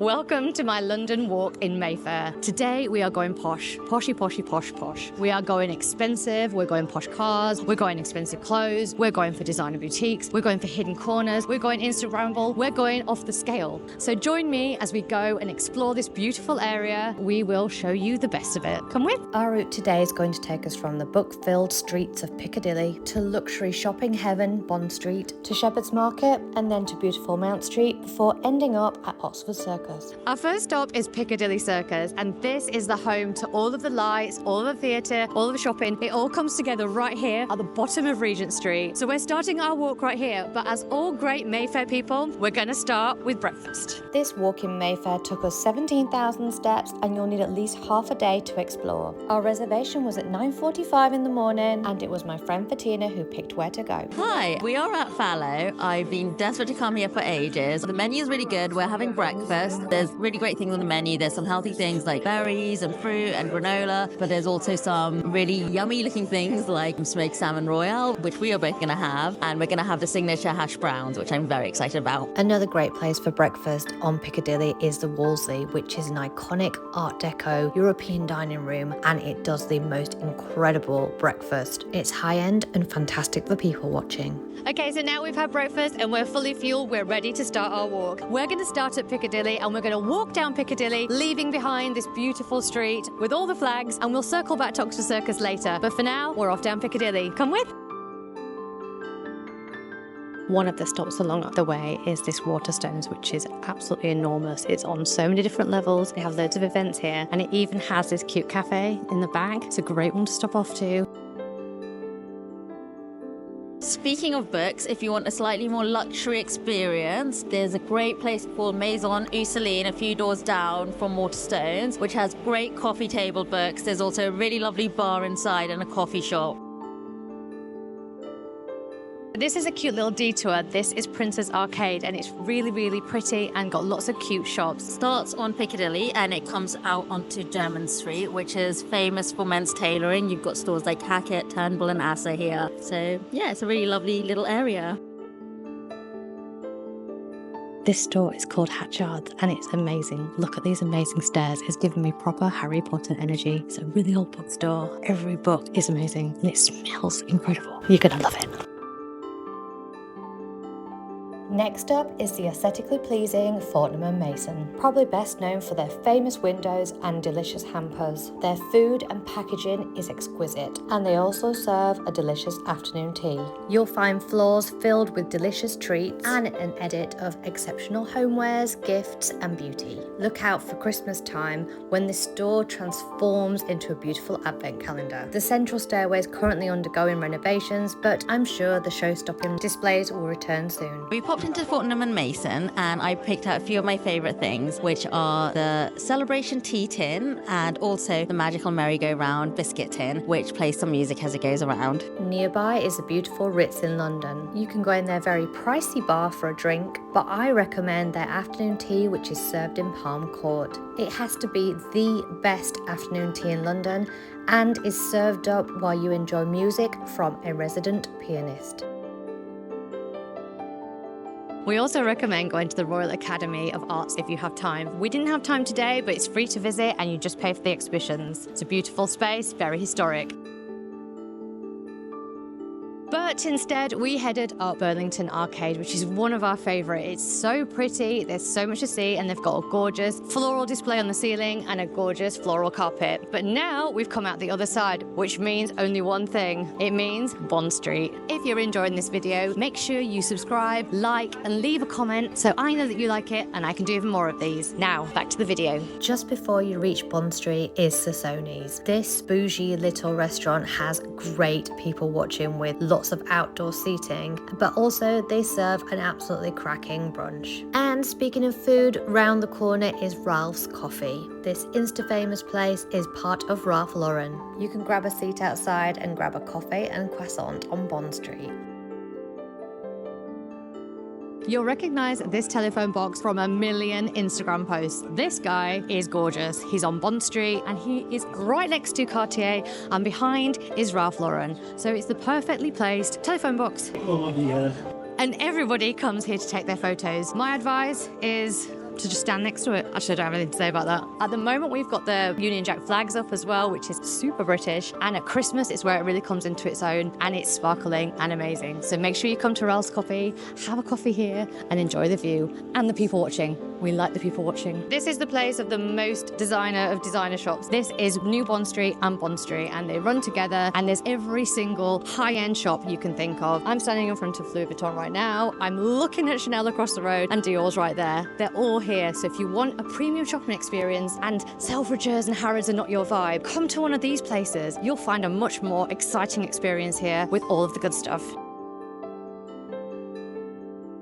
Welcome to my London walk in Mayfair. Today we are going posh. Poshy, poshy, posh, posh. We are going expensive, we're going posh cars, we're going expensive clothes, we're going for designer boutiques, we're going for hidden corners, we're going Instagrammable, we're going off the scale. So join me as we go and explore this beautiful area. We will show you the best of it. Come with. Our route today is going to take us from the book-filled streets of Piccadilly to luxury shopping heaven, Bond Street, to Shepherd's Market, and then to beautiful Mount Street before ending up at Oxford Circus. Our first stop is Piccadilly Circus, and this is the home to all of the lights, all of the theatre, all of the shopping. It all comes together right here at the bottom of Regent Street. So we're starting our walk right here, but as all great Mayfair people, we're going to start with breakfast. This walk in Mayfair took us 17,000 steps, and you'll need at least half a day to explore. Our reservation was at 9:45 in the morning, and it was my friend Bettina who picked where to go. Hi, we are at Fallow. I've been desperate to come here for ages. The menu is really good. We're having breakfast. There's really great things on the menu. There's some healthy things like berries and fruit and granola, but there's also some really yummy looking things like smoked salmon royale, which we are both going to have, and we're going to have the signature hash browns, which I'm very excited about. Another great place for breakfast on Piccadilly is the Wolseley, which is an iconic Art Deco European dining room, and it does the most incredible breakfast. It's high-end and fantastic for people watching. Okay, so now we've had breakfast and we're fully fueled. We're ready to start our walk. We're going to start at Piccadilly and we're going to walk down Piccadilly, leaving behind this beautiful street with all the flags, and we'll circle back to Oxford Circus later. But for now, we're off down Piccadilly. Come with. One of the stops along the way is this Waterstones, which is absolutely enormous. It's on so many different levels. They have loads of events here, and it even has this cute cafe in the back. It's a great one to stop off to. Speaking of books, if you want a slightly more luxury experience, there's a great place called Maison Assouline a few doors down from Waterstones, which has great coffee table books. There's also a really lovely bar inside and a coffee shop. This is a cute little detour. This is Prince's Arcade, and it's really, really pretty and got lots of cute shops. Starts on Piccadilly and it comes out onto Jermyn Street, which is famous for men's tailoring. You've got stores like Hackett, Turnbull and Asser here. So yeah, it's a really lovely little area. This store is called Hatchards and it's amazing. Look at these amazing stairs. It's giving me proper Harry Potter energy. It's a really old bookstore. Every book is amazing and it smells incredible. You're gonna love it. Next up is the aesthetically pleasing Fortnum Mason, probably best known for their famous windows and delicious hampers. Their food and packaging is exquisite, and they also serve a delicious afternoon tea. You'll find floors filled with delicious treats and an edit of exceptional homewares, gifts and beauty. Look out for Christmas time when this store transforms into a beautiful advent calendar. The central stairway is currently undergoing renovations, but I'm sure the show-stopping displays will return soon. We popped into Fortnum Mason and I picked out a few of my favourite things, which are the Celebration tea tin and also the Magical Merry-Go-Round biscuit tin, which plays some music as it goes around. Nearby is the beautiful RItz in London. You can go in their very pricey bar for a drink, but I recommend their afternoon tea, which is served in Palm Court. It has to be the best afternoon tea in London and is served up while you enjoy music from a resident pianist. We also recommend going to the Royal Academy of Arts if you have time. We didn't have time today, but it's free to visit and you just pay for the exhibitions. It's a beautiful space, very historic. But instead, we headed up Burlington Arcade, which is one of our favourite. It's so pretty, there's so much to see, and they've got a gorgeous floral display on the ceiling and a gorgeous floral carpet. But now we've come out the other side, which means only one thing. It means Bond Street. If you're enjoying this video, make sure you subscribe, like, and leave a comment so I know that you like it and I can do even more of these. Now, back to the video. Just before you reach Bond Street is Cecconi's. This bougie little restaurant has great people watching with lots of outdoor seating, but also they serve an absolutely cracking brunch. And speaking of food, round the corner is Ralph's Coffee. This insta-famous place is part of Ralph Lauren. You can grab a seat outside and grab a coffee and croissant on Bond Street. You'll recognize this telephone box from a million Instagram posts. This guy is gorgeous. He's on Bond Street and he is right next to Cartier, and behind is Ralph Lauren. So it's the perfectly placed telephone box. Oh yeah. And everybody comes here to take their photos. My advice is to just stand next to it. Actually, I don't have anything to say about that. At the moment, we've got the Union Jack flags up as well, which is super British. And at Christmas, it's where it really comes into its own, and it's sparkling and amazing. So make sure you come to Ralph's Coffee, have a coffee here, and enjoy the view and the people watching. We like the people watching. This is the place of the most designer of designer shops. This is New Bond Street and Bond Street, and they run together, and there's every single high-end shop you can think of. I'm standing in front of Louis Vuitton right now. I'm looking at Chanel across the road, and Dior's right there. They're all here. So if you want a premium shopping experience and Selfridges and Harrods are not your vibe, come to one of these places. You'll find a much more exciting experience here with all of the good stuff.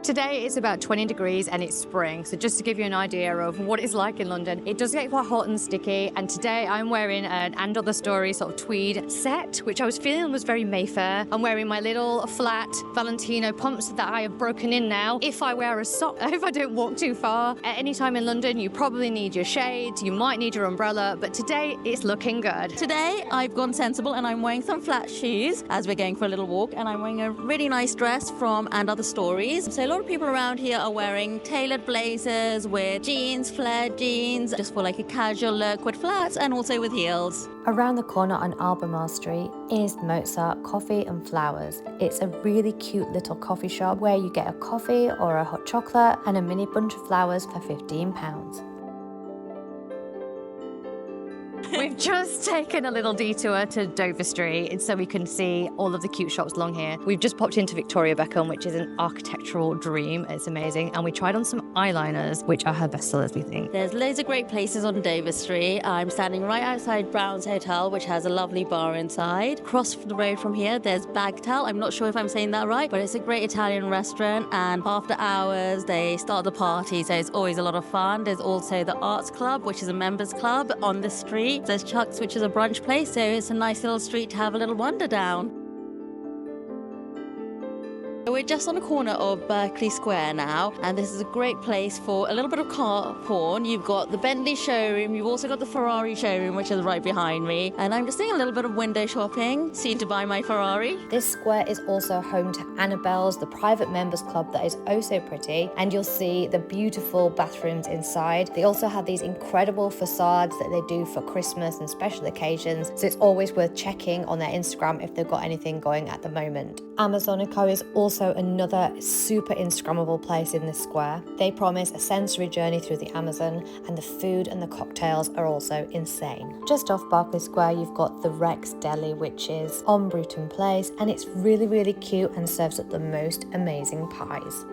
Today it's about 20 degrees and it's spring, so just to give you an idea of what it's like in London, it does get quite hot and sticky, and today I'm wearing an And Other Story sort of tweed set, which I was feeling was very Mayfair. I'm wearing my little flat Valentino pumps that I have broken in now. If I wear a sock, if I don't walk too far, at any time in London you probably need your shades, you might need your umbrella, but today it's looking good. Today I've gone sensible and I'm wearing some flat shoes as we're going for a little walk, and I'm wearing a really nice dress from And Other Stories. So a lot of people around here are wearing tailored blazers with jeans, flared jeans, just for like a casual look with flats and also with heels. Around the corner on Albemarle Street is Mozart Coffee and Flowers. It's a really cute little coffee shop where you get a coffee or a hot chocolate and a mini bunch of flowers for £15. We've just taken a little detour to Dover Street so we can see all of the cute shops along here. We've just popped into Victoria Beckham, which is an architectural dream. It's amazing. And we tried on some eyeliners, which are her best sellers, we think. There's loads of great places on Dover Street. I'm standing right outside Brown's Hotel, which has a lovely bar inside. Across the road from here, there's Bagtel. I'm not sure if I'm saying that right, but it's a great Italian restaurant. And after hours, they start the party, so it's always a lot of fun. There's also the Arts Club, which is a members club on the street. There's Chuck's, which is a brunch place, so it's a nice little street to have a little wander down. We're just on the corner of Berkeley Square now, and this is a great place for a little bit of car porn. You've got the Bentley showroom, you've also got the Ferrari showroom, which is right behind me, and I'm just doing a little bit of window shopping, soon to buy my Ferrari. This square is also home to Annabelle's, the private members club that is oh so pretty, and you'll see the beautiful bathrooms inside. They also have these incredible facades that they do for Christmas and special occasions, so it's always worth checking on their Instagram if they've got anything going at the moment. Amazon & Co is also another super Instagrammable place in this square. They promise a sensory journey through the Amazon, and the food and the cocktails are also insane. Just off Berkeley Square, you've got the Rex Deli, which is on Bruton Place, and it's really cute and serves up the most amazing pies.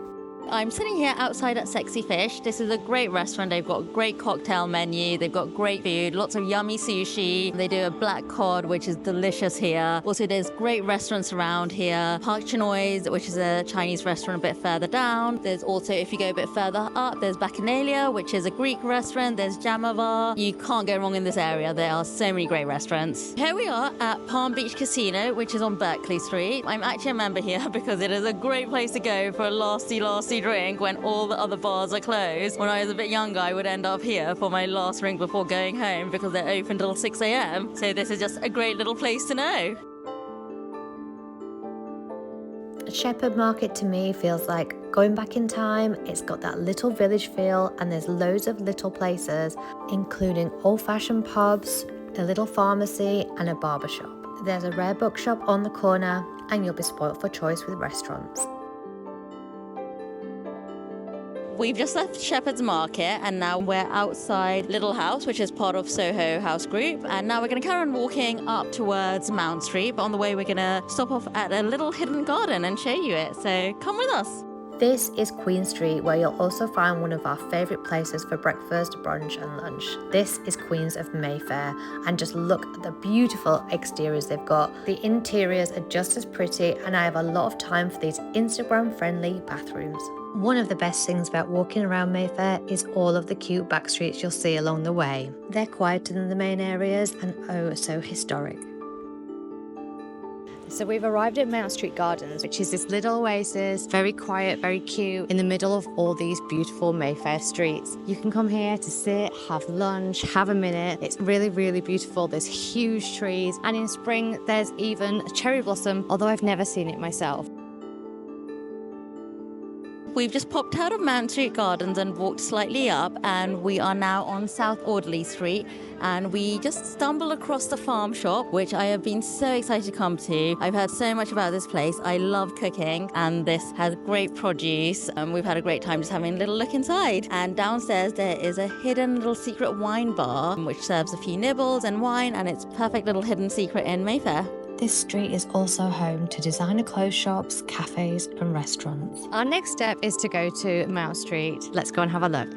I'm sitting here outside at Sexy Fish. This is a great restaurant. They've got a great cocktail menu. They've got great food, lots of yummy sushi. They do a black cod, which is delicious here. Also, there's great restaurants around here. Park Chinoy's, which is a Chinese restaurant a bit further down. There's also, if you go a bit further up, there's Bacchanalia, which is a Greek restaurant. There's Jamavar. You can't go wrong in this area. There are so many great restaurants. Here we are at Palm Beach Casino, which is on Berkeley Street. I'm actually a member here because it is a great place to go for a lasty drink when all the other bars are closed. When I was a bit younger, I would end up here for my last drink before going home because they're open till 6 a.m. So this is just a great little place to know. Shepherd Market to me feels like going back in time. It's got that little village feel, and there's loads of little places, including old-fashioned pubs, a little pharmacy and a barber shop. There's a rare bookshop on the corner, and you'll be spoilt for choice with restaurants. We've just left Shepherd's Market and now we're outside Little House, which is part of Soho House Group. And now we're going to carry on walking up towards Mount Street. But on the way, we're going to stop off at a little hidden garden and show you it. So come with us. This is Queen Street, where you'll also find one of our favourite places for breakfast, brunch and lunch. This is Queen of Mayfair, and just look at the beautiful exteriors they've got. The interiors are just as pretty, and I have a lot of time for these Instagram-friendly bathrooms. One of the best things about walking around Mayfair is all of the cute back streets you'll see along the way. They're quieter than the main areas and oh so historic. So we've arrived at Mount Street Gardens, which is this little oasis, very quiet, very cute, in the middle of all these beautiful Mayfair streets. You can come here to sit, have lunch, have a minute. It's really beautiful. There's huge trees, and in spring there's even a cherry blossom, although I've never seen it myself. We've just popped out of Mount Street Gardens and walked slightly up, and we are now on South Audley Street. And we just stumbled across the farm shop, which I have been so excited to come to. I've heard so much about this place. I love cooking, and this has great produce. And we've had a great time just having a little look inside. And downstairs there is a hidden little secret wine bar, which serves a few nibbles and wine, and it's a perfect little hidden secret in Mayfair. This street is also home to designer clothes shops, cafes and restaurants. Our next step is to go to Mount Street. Let's go and have a look.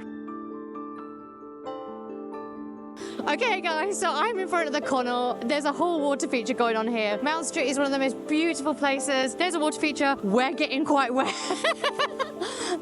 Okay guys, so I'm in front of the corner. There's a whole water feature going on here. Mount Street is one of the most beautiful places. There's a water feature. We're getting quite wet.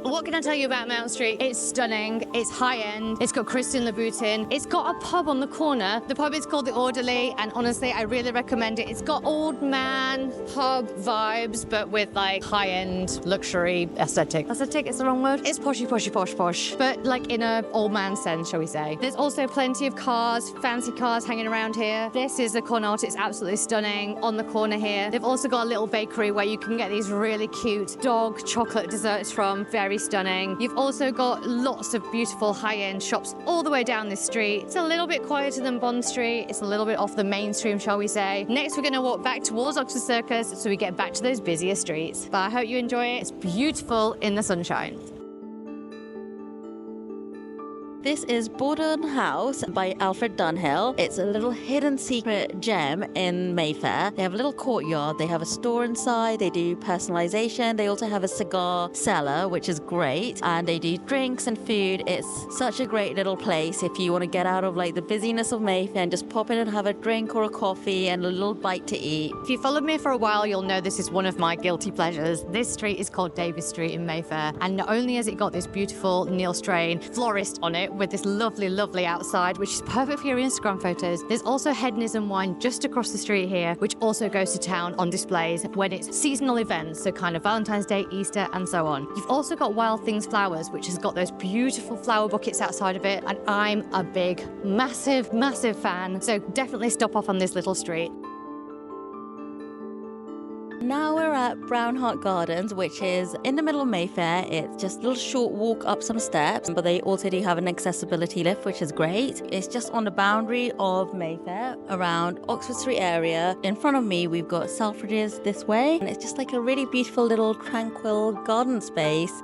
What can I tell you about Mount Street? It's stunning. It's high-end. It's got Christian Louboutin. It's got a pub on the corner. The pub is called the Audley, and honestly, I really recommend it. It's got old man pub vibes, but with like high-end luxury aesthetic. Aesthetic is the wrong word. It's poshy, poshy, posh, posh, but like in a old man sense, shall we say. There's also plenty of cars, fancy cars hanging around here. This is the Connaught. It's absolutely stunning on the corner here. They've also got a little bakery where you can get these really cute dog chocolate desserts from. Very stunning. You've also got lots of beautiful high-end shops all the way down this street. It's a little bit quieter than Bond Street. It's a little bit off the mainstream, shall we say. Next, we're going to walk back towards Oxford Circus so we get back to those busier streets. But I hope you enjoy it. It's beautiful in the sunshine. This is Borden House by Alfred Dunhill. It's a little hidden secret gem in Mayfair. They have a little courtyard. They have a store inside. They do personalization. They also have a cigar cellar, which is great. And they do drinks and food. It's such a great little place if you want to get out of like the busyness of Mayfair and just pop in and have a drink or a coffee and a little bite to eat. If you followed me for a while, you'll know this is one of my guilty pleasures. This street is called Davis Street in Mayfair. And not only has it got this beautiful Neill Strain florist on it, with this lovely, lovely outside, which is perfect for your Instagram photos. There's also Hedonism Wines just across the street here, which also goes to town on displays when it's seasonal events, so kind of Valentine's Day, Easter, and so on. You've also got Wild Things Flowers, which has got those beautiful flower buckets outside of it, and I'm a big, massive, massive fan, so definitely stop off on this little street. Now we're at Brown Hart Gardens, which is in the middle of Mayfair. It's just a little short walk up some steps, but they also do have an accessibility lift, which is great. It's just on the boundary of Mayfair around Oxford Street area. In front of me, we've got Selfridges this way, and it's just like a really beautiful little tranquil garden space.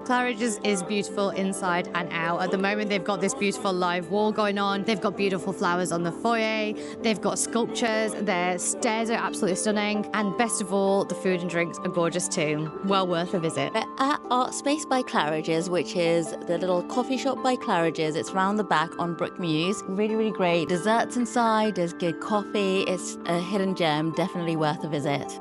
Claridge's is beautiful inside and out. At the moment, they've got this beautiful live wall going on. They've got beautiful flowers on the foyer. They've got sculptures. Their stairs are absolutely stunning. And best of all, the food and drinks are gorgeous too. Well worth a visit. We're at Art Space by Claridge's, which is the little coffee shop by Claridge's. It's round the back on Brook Mews. Really, really great. Desserts inside. There's good coffee. It's a hidden gem. Definitely worth a visit.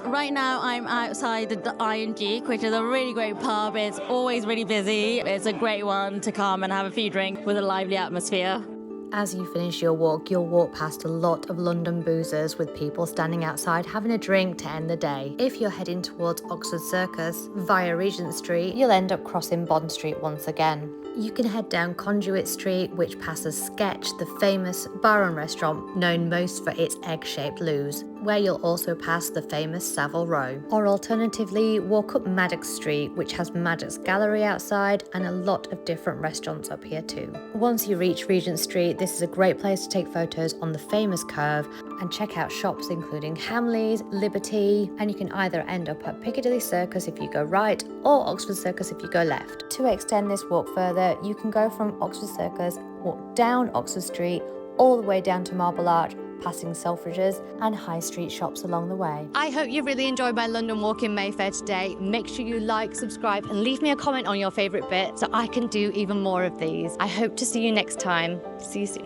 Right now I'm outside the Iron Duke, which is a really great pub. It's always really busy. It's a great one to come and have a few drinks with a lively atmosphere. As you finish your walk, you'll walk past a lot of London boozers with people standing outside having a drink to end the day. If you're heading towards Oxford Circus via Regent Street, you'll end up crossing Bond Street once again. You can head down Conduit Street, which passes Sketch, the famous bar and restaurant known most for its egg-shaped loos, where you'll also pass the famous Savile Row. Or alternatively, walk up Maddox Street, which has Maddox Gallery outside and a lot of different restaurants up here too. Once you reach Regent Street, this is a great place to take photos on the famous curve and check out shops including Hamleys, Liberty, and you can either end up at Piccadilly Circus if you go right or Oxford Circus if you go left. To extend this walk further, you can go from Oxford Circus, walk down Oxford Street, all the way down to Marble Arch, passing Selfridges and high street shops along the way. I hope you really enjoyed my London walk in Mayfair today. Make sure you like, subscribe, and leave me a comment on your favourite bit so I can do even more of these. I hope to see you next time. See you soon.